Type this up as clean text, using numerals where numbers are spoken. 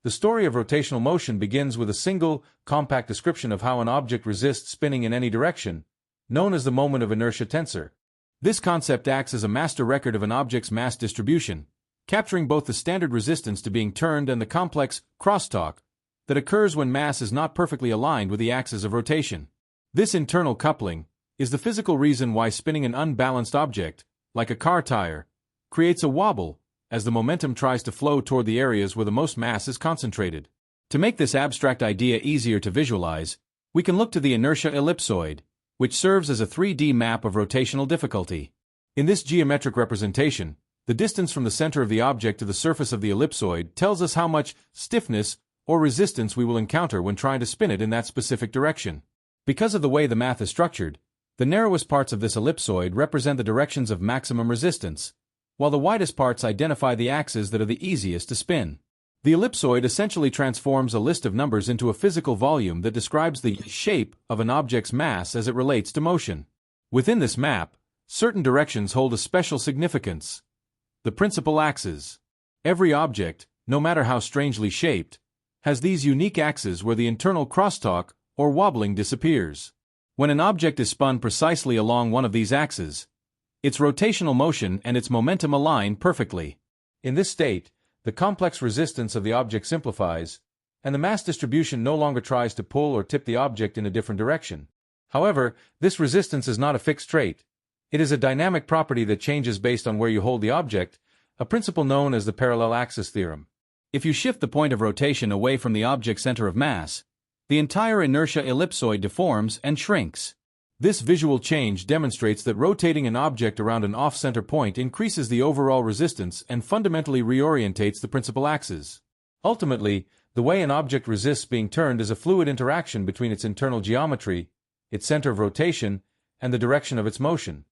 The story of rotational motion begins with a single, compact description of how an object resists spinning in any direction, known as the moment of inertia tensor. This concept acts as a master record of an object's mass distribution, capturing both the standard resistance to being turned and the complex crosstalk that occurs when mass is not perfectly aligned with the axis of rotation. This internal coupling is the physical reason why spinning an unbalanced object, like a car tire, creates a wobble as the momentum tries to flow toward the areas where the most mass is concentrated. To make this abstract idea easier to visualize, we can look to the inertia ellipsoid, which serves as a 3D map of rotational difficulty. In this geometric representation, the distance from the center of the object to the surface of the ellipsoid tells us how much stiffness or resistance we will encounter when trying to spin it in that specific direction. Because of the way the math is structured, the narrowest parts of this ellipsoid represent the directions of maximum resistance, while the widest parts identify the axes that are the easiest to spin. The ellipsoid essentially transforms a list of numbers into a physical volume that describes the shape of an object's mass as it relates to motion. Within this map, certain directions hold a special significance. The principal axes. Every object, no matter how strangely shaped, has these unique axes where the internal crosstalk or wobbling disappears. When an object is spun precisely along one of these axes, its rotational motion and its momentum align perfectly. In this state, the complex resistance of the object simplifies, and the mass distribution no longer tries to pull or tip the object in a different direction. However, this resistance is not a fixed trait. It is a dynamic property that changes based on where you hold the object, a principle known as the Parallel Axis Theorem. If you shift the point of rotation away from the object's center of mass, the entire inertia ellipsoid deforms and shrinks. This visual change demonstrates that rotating an object around an off-center point increases the overall resistance and fundamentally reorientates the principal axis. Ultimately, the way an object resists being turned is a fluid interaction between its internal geometry, its center of rotation, and the direction of its motion.